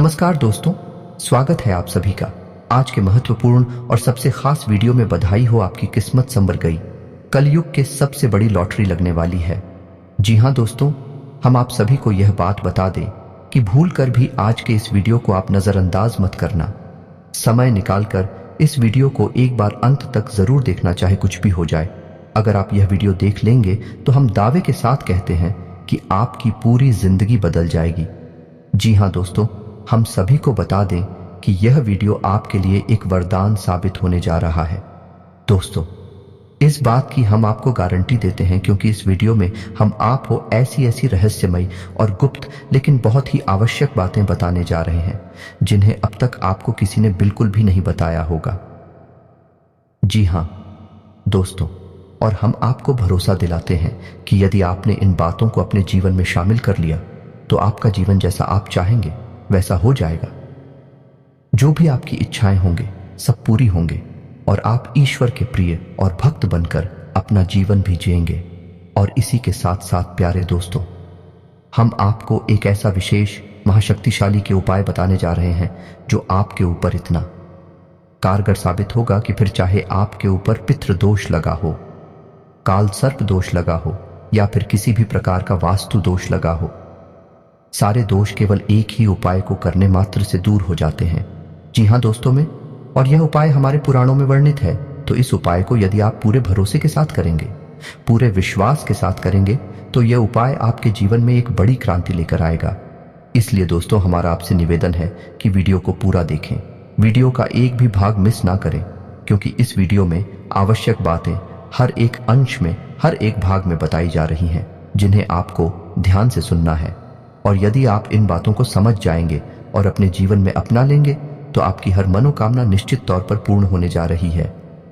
नमस्कार दोस्तों, स्वागत है आप सभी का आज के महत्वपूर्ण और सबसे खास वीडियो में। बधाई हो, आपकी किस्मत संवर गई। कलयुग के सबसे बड़ी लॉटरी लगने वाली है। जी हाँ दोस्तों, हम आप सभी को यह बात बता दें कि भूल कर भी आज के इस वीडियो को आप नजरअंदाज मत करना। समय निकालकर इस वीडियो को एक बार अंत तक जरूर देखना, चाहे कुछ भी हो जाए। अगर आप यह वीडियो देख लेंगे तो हम दावे के साथ कहते हैं कि आपकी पूरी जिंदगी बदल जाएगी। जी हाँ दोस्तों, हम सभी को बता दें कि यह वीडियो आपके लिए एक वरदान साबित होने जा रहा है। दोस्तों, इस बात की हम आपको गारंटी देते हैं क्योंकि इस वीडियो में हम आपको ऐसी रहस्यमयी और गुप्त लेकिन बहुत ही आवश्यक बातें बताने जा रहे हैं जिन्हें अब तक आपको किसी ने बिल्कुल भी नहीं बताया होगा। जी हाँ दोस्तों, और हम आपको भरोसा दिलाते हैं कि यदि आपने इन बातों को अपने जीवन में शामिल कर लिया तो आपका जीवन जैसा आप चाहेंगे वैसा हो जाएगा। जो भी आपकी इच्छाएं होंगे सब पूरी होंगे और आप ईश्वर के प्रिय और भक्त बनकर अपना जीवन भी जिएंगे। और इसी के साथ साथ प्यारे दोस्तों, हम आपको एक ऐसा विशेष महाशक्तिशाली के उपाय बताने जा रहे हैं जो आपके ऊपर इतना कारगर साबित होगा कि फिर चाहे आपके ऊपर पितृ दोष लगा हो, काल सर्प दोष लगा हो या फिर किसी भी प्रकार का वास्तु दोष लगा हो, सारे दोष केवल एक ही उपाय को करने मात्र से दूर हो जाते हैं। जी हाँ दोस्तों में, और यह उपाय हमारे पुराणों में वर्णित है। तो इस उपाय को यदि आप पूरे भरोसे के साथ करेंगे, पूरे विश्वास के साथ करेंगे, तो यह उपाय आपके जीवन में एक बड़ी क्रांति लेकर आएगा। इसलिए दोस्तों, हमारा आपसे निवेदन है कि वीडियो को पूरा देखें, वीडियो का एक भी भाग मिस ना करें, क्योंकि इस वीडियो में आवश्यक बातें हर एक अंश में, हर एक भाग में बताई जा रही हैं जिन्हें आपको ध्यान से सुनना है। और यदि आप इन बातों को समझ जाएंगे और अपने जीवन में अपना लेंगे तो आपकी हर मनोकामना निश्चित तौर पर पूर्ण होने जा रही है।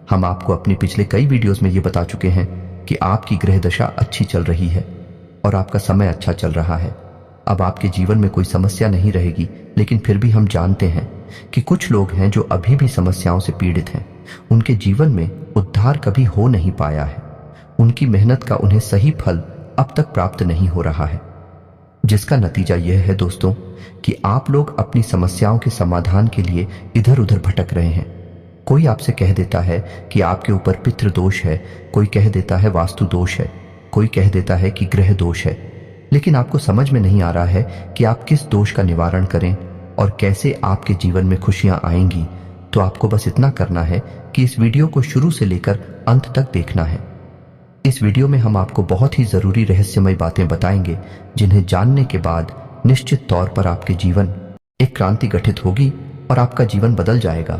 हम आपको अपनी पिछले कई वीडियोस में ये बता चुके हैं कि आपकी ग्रह दशा अच्छी चल रही है और आपका समय अच्छा चल रहा है। अब आपके जीवन में कोई समस्या नहीं रहेगी, लेकिन फिर भी हम जानते हैं कि कुछ लोग हैं जो अभी भी समस्याओं से पीड़ित हैं। उनके जीवन में उद्धार कभी हो नहीं पाया है। उनकी मेहनत का उन्हें सही फल अब तक प्राप्त नहीं हो रहा है, जिसका नतीजा यह है दोस्तों कि आप लोग अपनी समस्याओं के समाधान के लिए इधर उधर भटक रहे हैं। कोई आपसे कह देता है कि आपके ऊपर पितृ दोष है, कोई कह देता है वास्तु दोष है, कोई कह देता है कि ग्रह दोष है, लेकिन आपको समझ में नहीं आ रहा है कि आप किस दोष का निवारण करें और कैसे आपके जीवन में खुशियां आएंगी। तो आपको बस इतना करना है कि इस वीडियो को शुरू से लेकर अंत तक देखना है। इस वीडियो में हम आपको बहुत ही जरूरी रहस्यमय बातें बताएंगे जिन्हें जानने के बाद निश्चित तौर पर आपके जीवन एक क्रांति गठित होगी और आपका जीवन बदल जाएगा।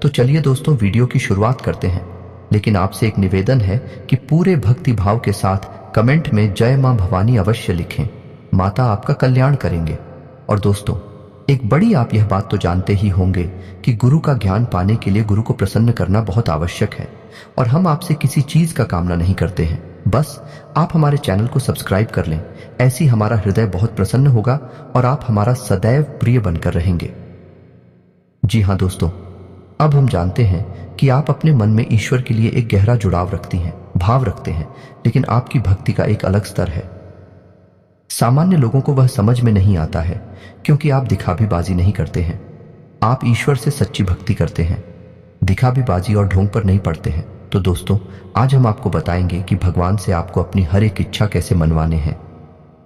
तो चलिए दोस्तों, वीडियो की शुरुआत करते हैं, लेकिन आपसे एक निवेदन है कि पूरे भक्ति भाव के साथ कमेंट में जय मां भवानी अवश्य लिखें। माता आपका कल्याण करेंगे। और दोस्तों, एक बड़ी आप यह बात तो जानते ही होंगे कि गुरु का ज्ञान पाने के लिए गुरु को प्रसन्न करना बहुत आवश्यक है। और हम आपसे किसी चीज का कामना नहीं करते हैं, बस आप हमारे चैनल को सब्सक्राइब कर लें। ऐसी हमारा हृदय बहुत प्रसन्न होगा और आप हमारा सदैव प्रिय बनकर रहेंगे। जी हाँ दोस्तों, अब हम जानते हैं कि आप अपने मन में ईश्वर के लिए एक गहरा जुड़ाव रखती हैं, भाव रखते हैं, लेकिन आपकी भक्ति का एक अलग स्तर है। सामान्य लोगों को वह समझ में नहीं आता है क्योंकि आप दिखावीबाजी नहीं करते हैं। आप ईश्वर से सच्ची भक्ति करते हैं, दिखावीबाजी और ढोंग पर नहीं पड़ते हैं। तो दोस्तों, आज हम आपको बताएंगे कि भगवान से आपको अपनी हर एक इच्छा कैसे मनवाने हैं।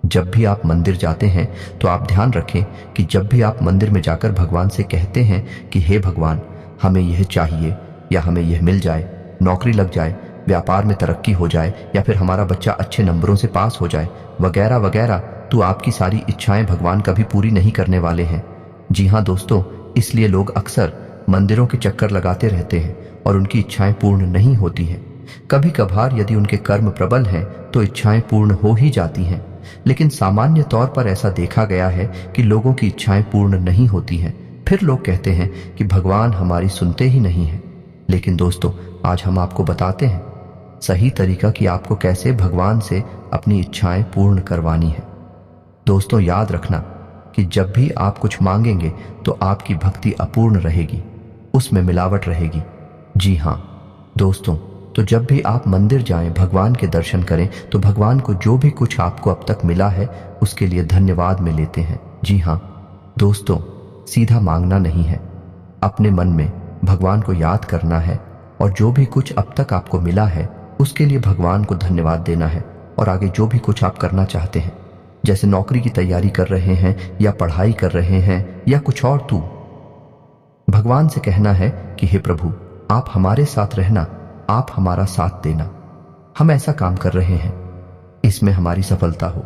जब भी आप मंदिर जाते हैं तो आप ध्यान रखें कि जब भी आप मंदिर में जाकर भगवान से कहते हैं कि हे भगवान, हमें यह चाहिए या हमें यह मिल जाए, नौकरी लग जाए, व्यापार में तरक्की हो जाए या फिर हमारा बच्चा अच्छे नंबरों से पास हो जाए, वगैरह वगैरह, तो आपकी सारी इच्छाएं भगवान कभी पूरी नहीं करने वाले हैं। जी हाँ दोस्तों, इसलिए लोग अक्सर मंदिरों के चक्कर लगाते रहते हैं और उनकी इच्छाएं पूर्ण नहीं होती हैं। कभी कभार यदि उनके कर्म प्रबल हैं तो इच्छाएं पूर्ण हो ही जाती हैं, लेकिन सामान्य तौर पर ऐसा देखा गया है कि लोगों की इच्छाएं पूर्ण नहीं होती हैं। फिर लोग कहते हैं कि भगवान हमारी सुनते ही नहीं है। लेकिन दोस्तों, आज हम आपको बताते हैं सही तरीका कि आपको कैसे भगवान से अपनी इच्छाएं पूर्ण करवानी है। दोस्तों, याद रखना कि जब भी आप कुछ मांगेंगे तो आपकी भक्ति अपूर्ण रहेगी, उसमें मिलावट रहेगी। जी हाँ दोस्तों, तो जब भी आप मंदिर जाएं, भगवान के दर्शन करें, तो भगवान को जो भी कुछ आपको अब तक मिला है उसके लिए धन्यवाद में लेते हैं। जी हाँ दोस्तों, सीधा मांगना नहीं है। अपने मन में भगवान को याद करना है और जो भी कुछ अब तक आपको मिला है उसके लिए भगवान को धन्यवाद देना है। और आगे जो भी कुछ आप करना चाहते हैं, जैसे नौकरी की तैयारी कर रहे हैं या पढ़ाई कर रहे हैं या कुछ और, तो भगवान से कहना है कि हे प्रभु, आप हमारे साथ रहना, आप हमारा साथ देना। हम ऐसा काम कर रहे हैं, इसमें हमारी सफलता हो,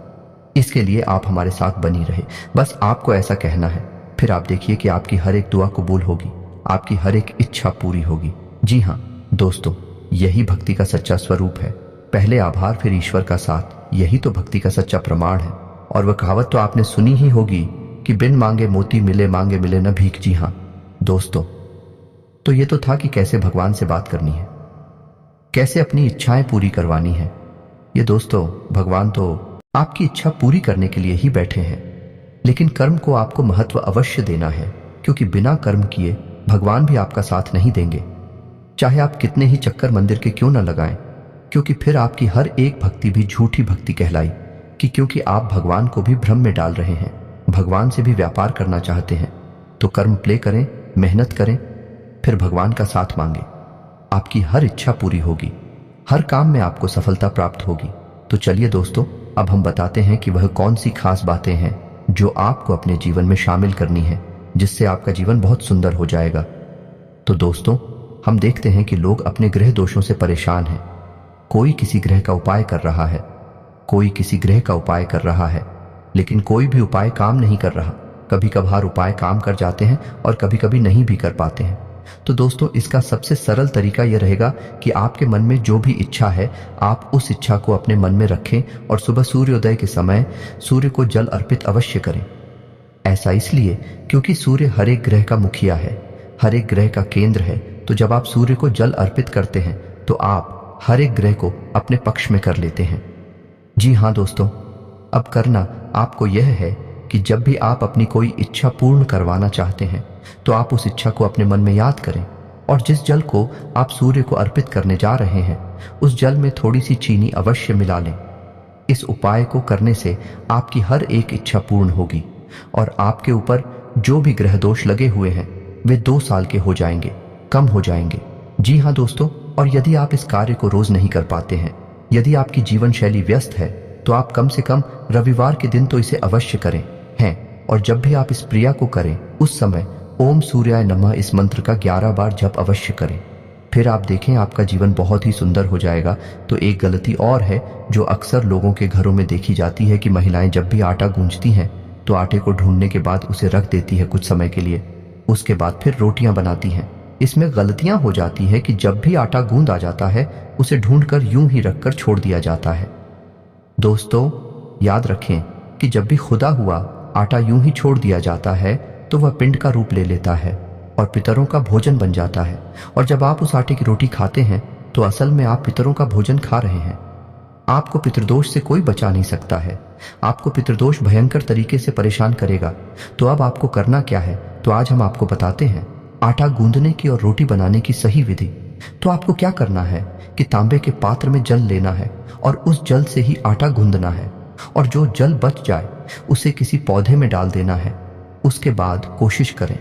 इसके लिए आप हमारे साथ बनी रहे। बस आपको ऐसा कहना है। फिर आप देखिए कि आपकी हर एक दुआ कबूल होगी, आपकी हर एक इच्छा पूरी होगी। जी हाँ दोस्तों, यही भक्ति का सच्चा स्वरूप है। पहले आभार फिर ईश्वर का साथ, यही तो भक्ति का सच्चा प्रमाण है। और वह कहावत तो आपने सुनी ही होगी कि बिन मांगे मोती मिले, मांगे मिले न भीख। जी हाँ दोस्तों, तो ये तो था कि कैसे भगवान से बात करनी है, कैसे अपनी इच्छाएं पूरी करवानी है। ये दोस्तों, भगवान तो आपकी इच्छा पूरी करने के लिए ही बैठे हैं, लेकिन कर्म को आपको महत्व अवश्य देना है, क्योंकि बिना कर्म किए भगवान भी आपका साथ नहीं देंगे, चाहे आप कितने ही चक्कर मंदिर के क्यों न लगाएं। क्योंकि फिर आपकी हर एक भक्ति भी झूठी भक्ति कहलाई, कि क्योंकि आप भगवान को भी भ्रम में डाल रहे हैं, भगवान से भी व्यापार करना चाहते हैं। तो कर्म प्ले करें, मेहनत करें, फिर भगवान का साथ मांगे, आपकी हर इच्छा पूरी होगी, हर काम में आपको सफलता प्राप्त होगी। तो चलिए दोस्तों, अब हम बताते हैं कि वह कौन सी खास बातें हैं जो आपको अपने जीवन में शामिल करनी है, जिससे आपका जीवन बहुत सुंदर हो जाएगा। तो दोस्तों, हम देखते हैं कि लोग अपने ग्रह दोषों से परेशान हैं। कोई किसी ग्रह का उपाय कर रहा है, कोई किसी ग्रह का उपाय कर रहा है, लेकिन कोई भी उपाय काम नहीं कर रहा। कभी कभार उपाय काम कर जाते हैं और कभी कभी नहीं भी कर पाते हैं। तो दोस्तों, इसका सबसे सरल तरीका यह रहेगा कि आपके मन में जो भी इच्छा है, आप उस इच्छा को अपने मन में रखें और सुबह सूर्योदय के समय सूर्य को जल अर्पित अवश्य करें। ऐसा इसलिए क्योंकि सूर्य हर एक ग्रह का मुखिया है, हर एक ग्रह का केंद्र है। तो जब आप सूर्य को जल अर्पित करते हैं तो आप हर एक ग्रह को अपने पक्ष में कर लेते हैं। जी हाँ दोस्तों, अब करना आपको यह है कि जब भी आप अपनी कोई इच्छा पूर्ण करवाना चाहते हैं तो आप उस इच्छा को अपने मन में याद करें, और जिस जल को आप सूर्य को अर्पित करने जा रहे हैं उस जल में थोड़ी सी चीनी अवश्य मिला लें। इस उपाय को करने से आपकी हर एक इच्छा पूर्ण होगी और आपके ऊपर जो भी ग्रह दोष लगे हुए हैं वे 2 साल के हो जाएंगे, कम हो जाएंगे। जी हाँ दोस्तों, और यदि आप इस कार्य को रोज नहीं कर पाते हैं, यदि आपकी जीवन शैली व्यस्त है, तो आप कम से कम रविवार के दिन तो इसे अवश्य करें हैं। और जब भी आप इस क्रिया को करें उस समय ओम सूर्याय नमः इस मंत्र का 11 बार जप अवश्य करें। फिर आप देखें आपका जीवन बहुत ही सुंदर हो जाएगा। तो एक गलती और है जो अक्सर लोगों के घरों में देखी जाती है कि महिलाएं जब भी आटा गूंजती हैं तो आटे को ढूंढने के बाद उसे रख देती है कुछ समय के लिए, उसके बाद फिर रोटियां बनाती हैं। इसमें गलतियां हो जाती है कि जब भी आटा गूंद आ जाता है उसे ढूंढकर यूं ही रखकर छोड़ दिया जाता है। दोस्तों, याद रखें कि जब भी खुदा हुआ आटा यूं ही छोड़ दिया जाता है तो वह पिंड का रूप ले लेता है और पितरों का भोजन बन जाता है। और जब आप उस आटे की रोटी खाते हैं तो असल में आप पितरों का भोजन खा रहे हैं। आपको पितृदोष से कोई बचा नहीं सकता है। आपको पितृदोष भयंकर तरीके से परेशान करेगा। तो अब आपको करना क्या है, तो आज हम आपको बताते हैं आटा गूंदने की और रोटी बनाने की सही विधि। तो आपको क्या करना है कि तांबे के पात्र में जल लेना है और उस जल से ही आटा गूंदना है, और जो जल बच जाए उसे किसी पौधे में डाल देना है। उसके बाद कोशिश करें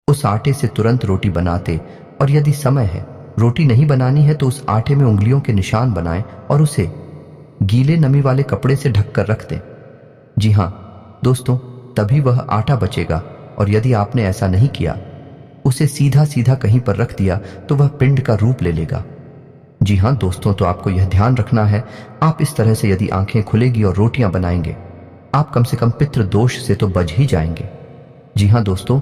उस आटे से तुरंत रोटी बनाते, और यदि समय है रोटी नहीं बनानी है तो उस आटे में उंगलियों के निशान बनाएं और उसे गीले नमी वाले कपड़े से ढककर रख दें। जी हाँ दोस्तों, तभी वह आटा बचेगा। और यदि आपने ऐसा नहीं किया, उसे सीधा सीधा कहीं पर रख दिया, तो वह पिंड का रूप ले लेगा। जी हाँ दोस्तों, तो आपको यह ध्यान रखना है, आप इस तरह से यदि आंखें खुलेगी और रोटियां बनाएंगे, आप कम से कम पितृ दोष से तो बच ही जाएंगे। जी हाँ दोस्तों,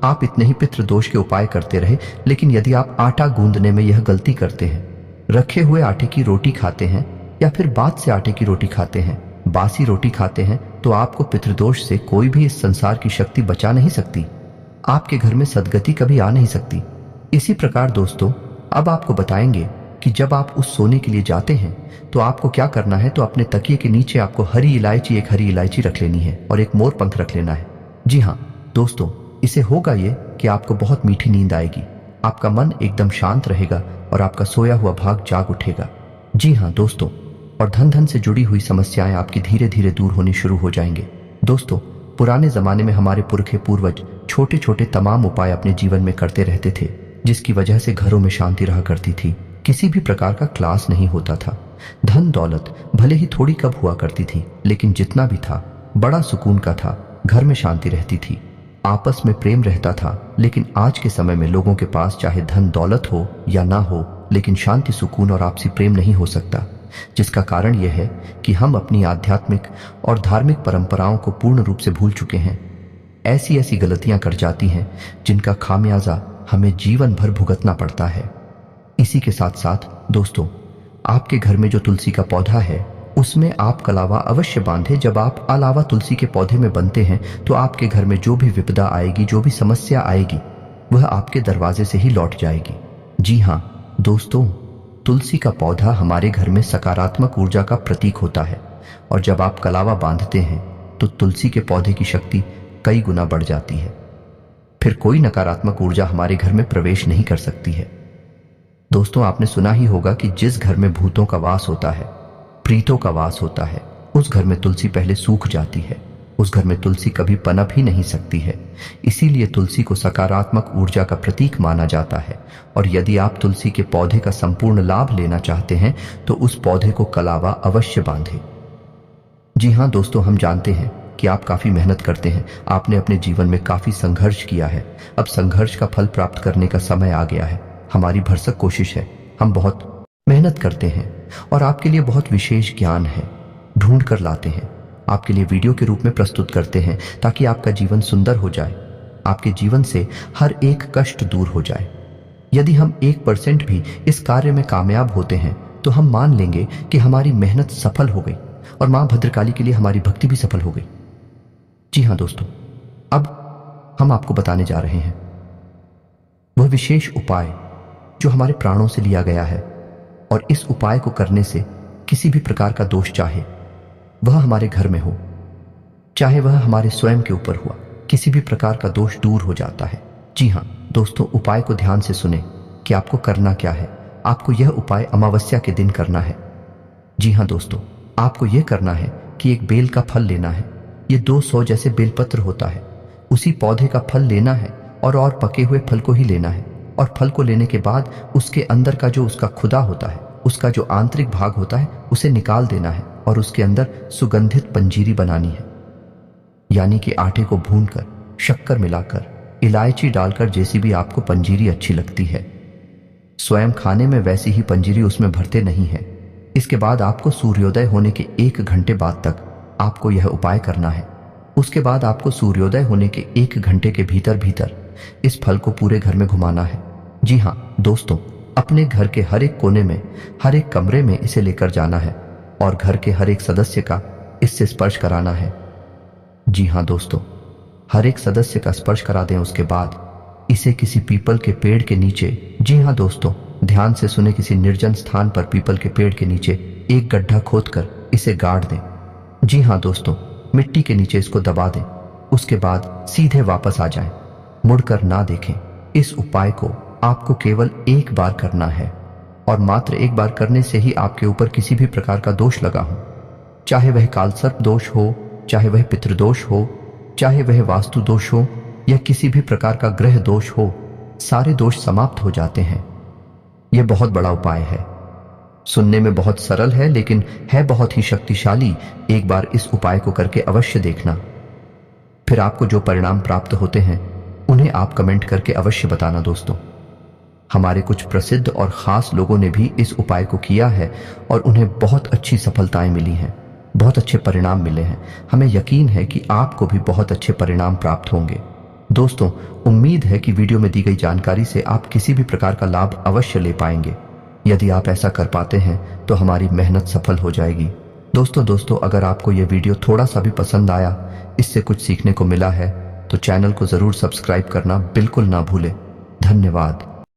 आप इतने ही पितृ दोष के उपाय करते रहे, लेकिन यदि आप आटा गूंदने में यह गलती करते हैं, रखे हुए आटे की रोटी खाते हैं या फिर बाद से आटे की रोटी खाते हैं, बासी रोटी खाते हैं, तो आपको पितृदोष से कोई भी इस संसार की शक्ति बचा नहीं सकती। आपके घर में सद्गति कभी आ नहीं सकती। इसी प्रकार दोस्तों, अब आपको बताएंगे कि जब आप उस सोने के लिए जाते हैं तो आपको क्या करना है। तो अपने तकिए के नीचे आपको हरी इलायची, एक हरी इलायची रख लेनी है और एक मोर पंख रख लेना है। जी हाँ दोस्तों, इसे होगा ये कि आपको बहुत मीठी नींद आएगी, आपका मन एकदम शांत रहेगा और आपका सोया हुआ भाग जाग उठेगा। जी हाँ दोस्तों, और धन से जुड़ी हुई समस्याएं आपकी धीरे धीरे दूर होनी शुरू हो जाएंगे। दोस्तों, पुराने जमाने में हमारे पुरखे पूर्वज छोटे छोटे तमाम उपाय अपने जीवन में करते रहते थे, जिसकी वजह से घरों में शांति रहा करती थी। किसी भी प्रकार का क्लास नहीं होता था। धन दौलत भले ही थोड़ी कब हुआ करती थी, लेकिन जितना भी था बड़ा सुकून का था। घर में शांति रहती थी, आपस में प्रेम रहता था। लेकिन आज के समय में लोगों के पास चाहे धन दौलत हो या ना हो, लेकिन शांति, सुकून और आपसी प्रेम नहीं हो सकता। जिसका कारण यह है कि हम अपनी आध्यात्मिक और धार्मिक परंपराओं को पूर्ण रूप से भूल चुके हैं। ऐसी ऐसी गलतियां कर जाती हैं जिनका खामियाजा हमें जीवन भर भुगतना पड़ता है। इसी के साथ साथ दोस्तों, आपके घर में जो तुलसी का पौधा है उसमें आप कलावा अवश्य बांधे। जब आप अलावा तुलसी के पौधे में बनते हैं तो आपके घर में जो भी विपदा आएगी, जो भी समस्या आएगी, वह आपके दरवाजे से ही लौट जाएगी। जी हाँ दोस्तों, तुलसी का पौधा हमारे घर में सकारात्मक ऊर्जा का प्रतीक होता है और जब आप कलावा बांधते हैं तो तुलसी के पौधे की शक्ति कई गुना बढ़ जाती है। फिर कोई नकारात्मक ऊर्जा हमारे घर में प्रवेश नहीं कर सकती है। दोस्तों, आपने सुना ही होगा कि जिस घर में भूतों का वास होता है, प्रीतों का वास होता है, उस घर में तुलसी पहले सूख जाती है। उस घर में तुलसी कभी पनप ही नहीं सकती है। इसीलिए तुलसी को सकारात्मक ऊर्जा का प्रतीक माना जाता है। और यदि आप तुलसी के पौधे का संपूर्ण लाभ लेना चाहते हैं तो उस पौधे को कलावा अवश्य बांधें। जी हाँ दोस्तों, हम जानते हैं कि आप काफी मेहनत करते हैं, आपने अपने जीवन में काफी संघर्ष किया है। अब संघर्ष का फल प्राप्त करने का समय आ गया है। हमारी भरसक कोशिश है, हम बहुत मेहनत करते हैं और आपके लिए बहुत विशेष ज्ञान है, ढूंढ कर लाते हैं, आपके लिए वीडियो के रूप में प्रस्तुत करते हैं ताकि आपका जीवन सुंदर हो जाए, आपके जीवन से हर एक कष्ट दूर हो जाए। यदि हम 1% भी इस कार्य में कामयाब होते हैं तो हम मान लेंगे कि हमारी मेहनत सफल हो गई और मां भद्रकाली के लिए हमारी भक्ति भी सफल हो गई। जी हाँ दोस्तों, अब हम आपको बताने जा रहे हैं वह विशेष उपाय जो हमारे प्राणों से लिया गया है। और इस उपाय को करने से किसी भी प्रकार का दोष, चाहे वह हमारे घर में हो, चाहे वह हमारे स्वयं के ऊपर हुआ, किसी भी प्रकार का दोष दूर हो जाता है। जी हाँ दोस्तों, उपाय को ध्यान से सुने कि आपको करना क्या है। आपको यह उपाय अमावस्या के दिन करना है। जी हाँ दोस्तों, आपको यह करना है कि एक बेल का फल लेना है। ये 200 जैसे बेलपत्र होता है, उसी पौधे का फल लेना है और पके हुए फल को ही लेना है। और फल को लेने के बाद उसके अंदर का जो उसका खुदा होता है, उसका जो आंतरिक भाग होता है, उसे निकाल देना है और उसके अंदर सुगंधित पंजीरी बनानी है। यानी कि आटे को भूनकर, शक्कर मिलाकर, इलायची डालकर, जैसी भी आपको पंजीरी अच्छी लगती है। स्वयं खाने में वैसी ही पंजीरी उसमें भरते नहीं है। इसके बाद आपको सूर्योदय होने के 1 घंटे बाद तक आपको यह उपाय करना है। उसके बाद आपको सूर्योदय होने के 1 घंटे के भीतर भीतर इस फल को पूरे घर में घुमाना है। जी हाँ दोस्तों, अपने घर के हर एक कोने में, हर एक कमरे में इसे लेकर जाना है और घर के हर एक सदस्य का इससे स्पर्श कराना है। जी हाँ दोस्तों, हर एक सदस्य का स्पर्श करा दें। उसके बाद इसे किसी पीपल के पेड़ के नीचे, जी हाँ दोस्तों ध्यान से सुने, किसी निर्जन स्थान पर पीपल के पेड़ के नीचे एक गड्ढा खोदकर इसे गाड़ दें। जी हाँ दोस्तों, मिट्टी के नीचे इसको दबा दें। उसके बाद सीधे वापस आ जाएं, मुड़कर ना देखें। इस उपाय को आपको केवल 1 बार करना है और मात्र 1 बार करने से ही आपके ऊपर किसी भी प्रकार का दोष लगा हो, चाहे वह कालसर्प दोष हो, चाहे वह पितृदोष हो, चाहे वह वास्तु दोष हो या किसी भी प्रकार का ग्रह दोष हो, सारे दोष समाप्त हो जाते हैं। यह बहुत बड़ा उपाय है, सुनने में बहुत सरल है लेकिन है बहुत ही शक्तिशाली। एक बार इस उपाय को करके अवश्य देखना, फिर आपको जो परिणाम प्राप्त होते हैं उन्हें आप कमेंट करके अवश्य बताना। दोस्तों, हमारे कुछ प्रसिद्ध और खास लोगों ने भी इस उपाय को किया है और उन्हें बहुत अच्छी सफलताएं मिली हैं, बहुत अच्छे परिणाम मिले हैं। हमें यकीन है कि आपको भी बहुत अच्छे परिणाम प्राप्त होंगे। दोस्तों, उम्मीद है कि वीडियो में दी गई जानकारी से आप किसी भी प्रकार का लाभ अवश्य ले पाएंगे। यदि आप ऐसा कर पाते हैं तो हमारी मेहनत सफल हो जाएगी। दोस्तों अगर आपको यह वीडियो थोड़ा सा भी पसंद आया, इससे कुछ सीखने को मिला है, तो चैनल को जरूर सब्सक्राइब करना बिल्कुल ना भूलें। धन्यवाद।